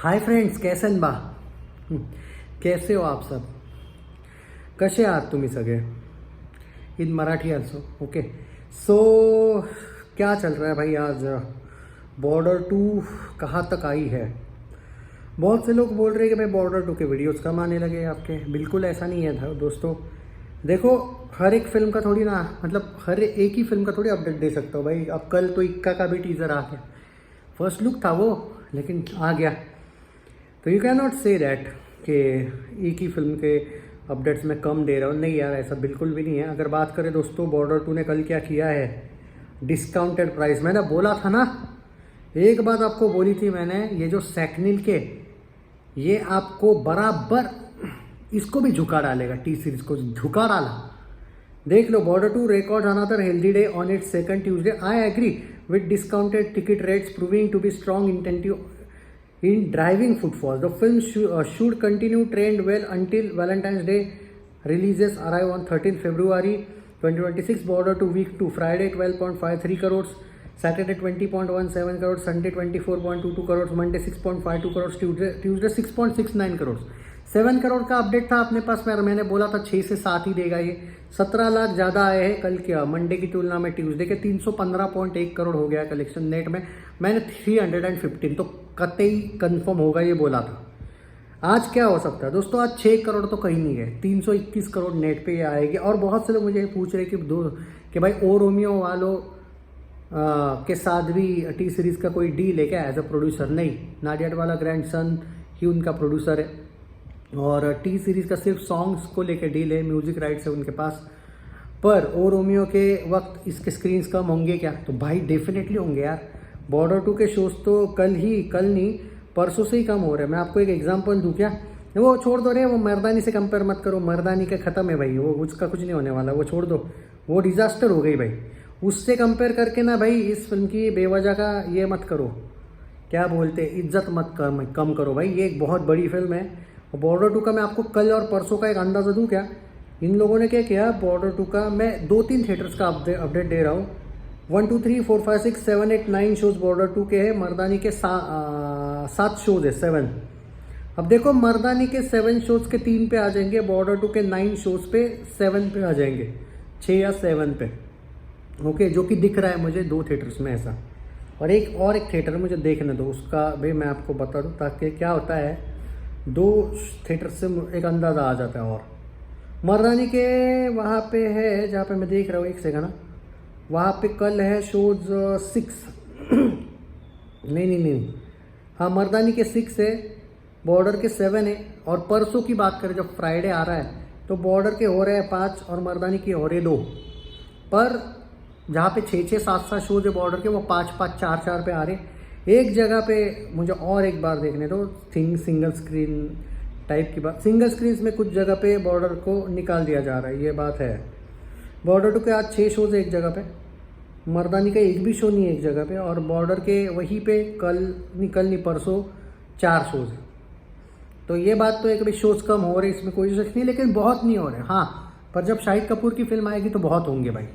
Hi friends, कैसे बा? कैसे हो आप सब? कसे आहात तुम्ही सगळे? इन मराठी आल्सो ओके. सो क्या चल रहा है भाई? आज बॉर्डर 2 कहाँ तक आई है? बहुत से लोग बोल रहे हैं कि भाई बॉर्डर 2 के वीडियोस कम आने लगे आपके. बिल्कुल ऐसा नहीं है दोस्तों. देखो, हर एक फिल्म का थोड़ी ना, मतलब हर एक ही फिल्म का थोड़ी अपडेट दे सकता हूँ भाई. अब कल तो इक्का का भी टीज़र आ गया. फर्स्ट लुक था वो, लेकिन आ गया. तो you can not say that कि एक ही फिल्म के अपडेट्स में कम दे रहा हूँ. नहीं यार, ऐसा बिल्कुल भी नहीं है. अगर बात करें दोस्तों, बॉर्डर 2 ने कल क्या किया है, डिस्काउंटेड प्राइस. मैंने बोला था ना, एक बात आपको बोली थी मैंने, ये जो सैकनिल के, ये आपको बराबर इसको भी झुका डालेगा. टी सीरीज को झुका डाला. देख लो, border 2 record another healthy day on its second Tuesday. I agree with discounted ticket rates proving to be strong incentive in driving footfall. The film should continue trend well until Valentine's Day. Releases arrive on 13th February 2026. Border to week 2. Friday 12.53 crores, Saturday 20.17 crores, Sunday 24.22 crores, Monday 6.52 crores, Tuesday 6.69 crores. 7 crore का update था अपने पास. मैंने बोला था 6 से 7 ही देगा ये. 17 लाख ज़्यादा आए हैं कल क्या मंडे की तुलना में. ट्यूसडे के 315.1 करोड़ हो गया कलेक्शन नेट में. मैंने 315 तो कतई कंफर्म होगा ये बोला था. आज क्या हो सकता है दोस्तों? आज 6 करोड़ तो कहीं नहीं है. 321 करोड़ नेट पे ये आएगी. और बहुत से लोग मुझे पूछ रहे कि भाई ओ रोमियो वालों के साथ भी टी सीरीज़ का कोई डील है क्या एज अ प्रोड्यूसर? नहीं, नाडियाड वाला ग्रैंड सन ही उनका प्रोड्यूसर है. और टी सीरीज़ का सिर्फ सॉन्ग्स को लेकर डील है, म्यूजिक राइट्स है उनके पास. पर ओ रोमियो के वक्त इसके स्क्रीन्स कम होंगे क्या? तो भाई डेफिनेटली होंगे यार. बॉर्डर 2 के शोज तो कल नहीं परसों से ही कम हो रहे हैं. मैं आपको एक एग्जांपल दूं क्या? वो छोड़ दो रे, वो मर्दानी से कंपेयर मत करो. मर्दानी का ख़त्म है भाई, वो उसका कुछ नहीं होने वाला. वो छोड़ दो, वो डिज़ास्टर हो गई भाई. उससे कंपेयर करके ना भाई इस फिल्म की बेवजह का ये मत करो, क्या बोलते, इज्जत मत कम करो भाई. ये एक बहुत बड़ी फिल्म है. बॉर्डर 2 का मैं आपको कल और परसों का एक अंदाज़ा दूं क्या? इन लोगों ने क्या किया, बॉर्डर 2 का मैं 2-3 थिएटर्स का अपडेट दे रहा हूँ. 1 2 3 4 5 6 7 8 9 शोज बॉर्डर 2 के हैं. मर्दानी के 7 शोज है, 7. अब देखो, मर्दानी के 7 शोज के 3 पे आ जाएंगे, बॉर्डर 2 के 9 शोज पे 7 पे आ जाएंगे, 6 या 7 पे. ओके, जो कि दिख रहा है मुझे 2 थिएटर्स में ऐसा. और एक थिएटर मुझे देखने दो, उसका भी मैं आपको बता दूँ, ताकि क्या होता है 2 थिएटर से एक अंदाज़ा आ जाता है. और मर्दानी के वहाँ पे है जहाँ पे मैं देख रहा हूँ, एक सेकंड ना, वहाँ पे कल है शोज 6 नहीं, हाँ, मर्दानी के 6 है, बॉर्डर के 7 है. और परसों की बात करें, जब फ्राइडे आ रहा है, तो बॉर्डर के हो रहे हैं 5 और मर्दानी के हो रहे 2. पर जहाँ पे 6-6 7-7 शोज है बॉर्डर के, वो 5-5 4-4 पे आ रहे. एक जगह पे मुझे और एक बार देखने दो, सिंगल स्क्रीन टाइप की बात. सिंगल स्क्रीन में कुछ जगह पे बॉर्डर को निकाल दिया जा रहा है, ये बात है. बॉर्डर 2 के आज 6 शोज है एक जगह पे, मर्दानी का एक भी शो नहीं है एक जगह पे. और बॉर्डर के वहीं पे कल नहीं परसों 4 शोज है. तो ये बात तो है कि भाई शोज कम हो रहे, इसमें कोई शक नहीं, लेकिन बहुत नहीं हो रहे. हाँ, पर जब शाहिद कपूर की फिल्म आएगी तो बहुत होंगे भाई.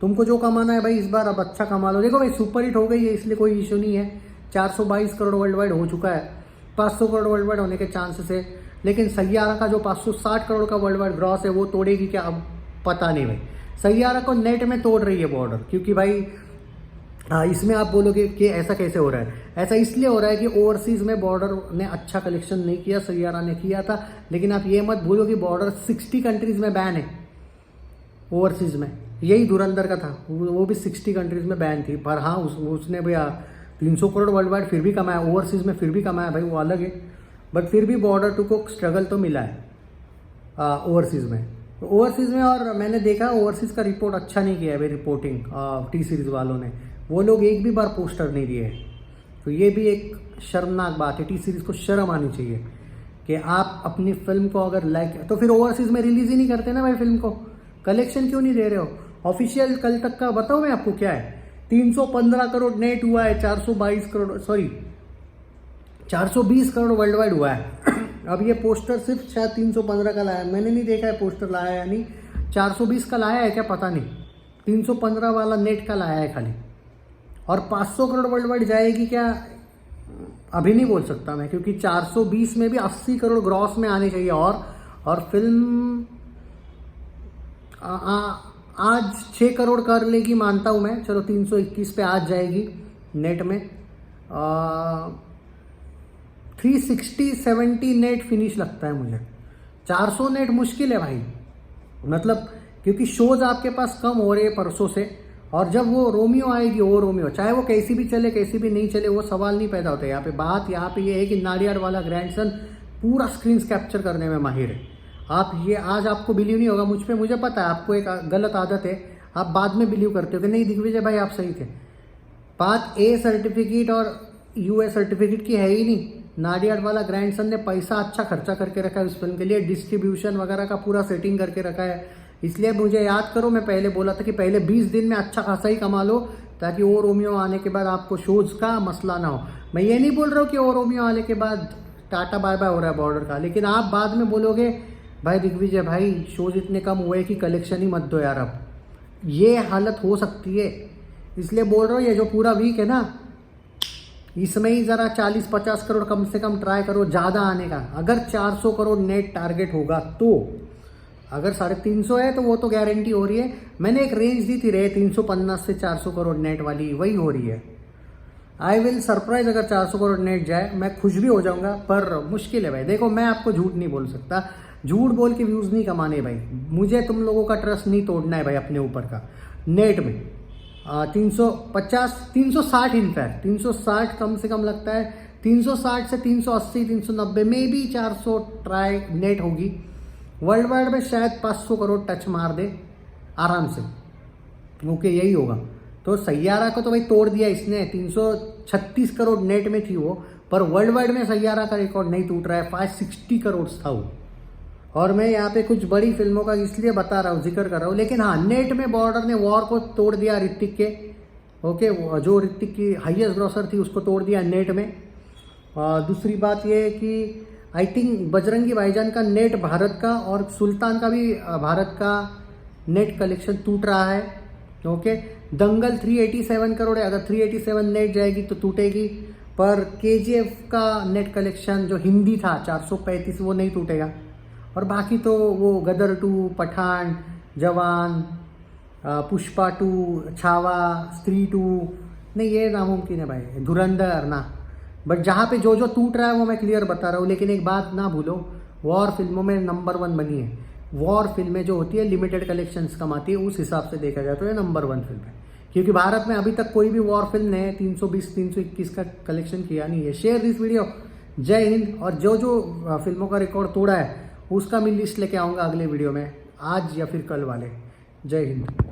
तुमको जो कमाना है भाई इस बार, अब अच्छा कमा लो. देखो भाई, सुपर हिट हो गई है, इसलिए कोई इशू नहीं है. 422 करोड़ वर्ल्ड वाइड हो चुका है. 500 करोड़ वर्ल्ड वाइड होने के चांसेस है. लेकिन सैयारा का जो 560 करोड़ का वर्ल्ड वाइड ग्रॉस है, वो तोड़ेगी क्या? अब पता नहीं भाई. सैयारा को नेट में तोड़ रही है बॉर्डर, क्योंकि भाई इसमें आप बोलोगे कि ऐसा कैसे हो रहा है. ऐसा इसलिए हो रहा है कि ओवरसीज़ में बॉर्डर ने अच्छा कलेक्शन नहीं किया, सैयारा ने किया था. लेकिन आप ये मत भूलो कि बॉर्डर 60 कंट्रीज़ में बैन है ओवरसीज़ में. यही धुरंधर का था, वो भी 60 कंट्रीज़ में बैन थी. पर हाँ, उसने भैया 300 करोड़ वर्ल्ड वाइड फिर भी कमाया, ओवरसीज़ में फिर भी कमाया भाई, वो अलग है. बट फिर भी बॉर्डर 2 को स्ट्रगल तो मिला है ओवरसीज़ में. ओवरसीज़ में, और मैंने देखा ओवरसीज़ का रिपोर्ट अच्छा नहीं किया है भाई, रिपोर्टिंग टी सीरीज़ वालों ने. वो लोग एक भी बार पोस्टर नहीं दिए. तो ये भी एक शर्मनाक बात है. टी सीरीज़ को शर्म आनी चाहिए कि आप अपनी फिल्म को अगर लाइक, तो फिर ओवरसीज़ में रिलीज़ ही नहीं करते ना भाई फिल्म को. कलेक्शन क्यों नहीं दे रहे हो? ऑफिशियल कल तक का बताओ मैं आपको क्या है. 315 करोड़ नेट हुआ है, 420 करोड़ वर्ल्ड वाइड हुआ है. अब ये पोस्टर सिर्फ शायद 315 का लाया है, मैंने नहीं देखा है पोस्टर लाया है या नहीं. 420 का लाया है क्या पता नहीं, 315 वाला नेट का लाया है खाली. और 500 करोड़ वर्ल्ड वाइड जाएगी क्या अभी नहीं बोल सकता मैं, क्योंकि 420 में भी 80 करोड़ ग्रॉस में आने चाहिए। और फिल्म आज 6 करोड़ कर लेगी मानता हूँ मैं, चलो 321 पे आज जाएगी नेट में। 360-70 नेट फिनिश लगता है मुझे। 400 नेट मुश्किल है भाई, मतलब क्योंकि शोज आपके पास कम हो रहे हैं परसों से, और जब वो रोमियो आएगी, वो रोमियो चाहे वो कैसी भी चले कैसी भी नहीं चले, वो सवाल नहीं पैदा होता। यहाँ पे बात यहाँ पे ये है कि नाडियाड वाला ग्रैंडसन पूरा स्क्रीन कैप्चर करने में माहिर है। आप ये आज आपको बिलीव नहीं होगा मुझ पे, मुझे पता है आपको एक गलत आदत है, आप बाद में बिलीव करते हो कि नहीं दिग्विजय भाई आप सही थे। बात ए सर्टिफिकेट और यूए सर्टिफिकेट की है ही नहीं। नाडियाड वाला ग्रैंडसन ने पैसा अच्छा खर्चा करके रखा है उस फिल्म के लिए, डिस्ट्रीब्यूशन वगैरह का पूरा सेटिंग करके रखा है। इसलिए मुझे याद करो, मैं पहले बोला था कि पहले 20 दिन में अच्छा खासा ही कमा लो, ताकि ओ रोमियो आने के बाद आपको शोज का मसला ना हो। मैं ये नहीं बोल रहा हूँ कि ओ रोमियो आने के बाद टाटा बाय बाय हो रहा है बॉर्डर का, लेकिन आप बाद में बोलोगे भाई दिग्विजय भाई शोज इतने कम हुए कि कलेक्शन ही मत दो यार। अब ये हालत हो सकती है, इसलिए बोल रहा हूँ ये जो पूरा वीक है ना, इसमें ही ज़रा 40-50 करोड़ कम से कम ट्राई करो ज़्यादा आने का। अगर 400 करोड़ नेट टारगेट होगा तो, अगर 350 है तो वो तो गारंटी हो रही है। मैंने एक रेंज दी थी रे 350 से 400 करोड़ नेट वाली, वही हो रही है। आई विल सरप्राइज, अगर 400 करोड़ नेट जाए मैं खुश भी हो जाऊंगा, पर मुश्किल है भाई। देखो मैं आपको झूठ नहीं बोल सकता, झूठ बोल के व्यूज़ नहीं कमाने भाई, मुझे तुम लोगों का ट्रस्ट नहीं तोड़ना है भाई अपने ऊपर का। नेट में 350 360 इनफैक्ट 360 कम से कम लगता है, 360 से 380 390 में भी 400 ट्राई नेट होगी। वर्ल्ड वाइड में शायद 500 करोड़ टच मार दे आराम से, ओके यही होगा। तो सैयारा को तो भाई तोड़ दिया इसने, 336 करोड़ नेट में थी वो, पर वर्ल्ड वाइड में सैयारा का रिकॉर्ड नहीं टूट रहा है, 560 करोड़ था वो। और मैं यहाँ पे कुछ बड़ी फिल्मों का इसलिए बता रहा हूँ, जिक्र कर रहा हूँ, लेकिन हाँ नेट में बॉर्डर ने वॉर को तोड़ दिया ऋतिक के, ओके जो ऋतिक की हाईएस्ट ग्रॉसर थी उसको तोड़ दिया नेट में। दूसरी बात ये है कि आई थिंक बजरंगी भाईजान का नेट भारत का और सुल्तान का भी भारत का नेट कलेक्शन टूट रहा है, ओके। दंगल 387 करोड़ है, अगर 387 नेट जाएगी तो टूटेगी, पर केजीएफ का नेट कलेक्शन जो हिंदी था 435 वो नहीं टूटेगा। और बाकी तो वो गदर 2, पठान, जवान, पुष्पा 2, छावा, स्त्री 2, नहीं ये नामुमकिन है भाई, धुरंधर ना। बट जहाँ पे जो जो टूट रहा है वो मैं क्लियर बता रहा हूँ। लेकिन एक बात ना भूलो, वॉर फिल्मों में नंबर 1 बनी है। वॉर फिल्में जो होती है लिमिटेड कलेक्शंस कमाती है, उस हिसाब से देखा जाए तो ये नंबर 1 फिल्म है, क्योंकि भारत में अभी तक कोई भी वॉर फिल्म ने 320-321 का कलेक्शन किया नहीं है। शेयर दिस वीडियो, जय हिंद। और जो जो फिल्मों का रिकॉर्ड तोड़ा है उसका मैं लिस्ट लेके आऊँगा अगले वीडियो में, आज या फिर कल वाले। जय हिंद।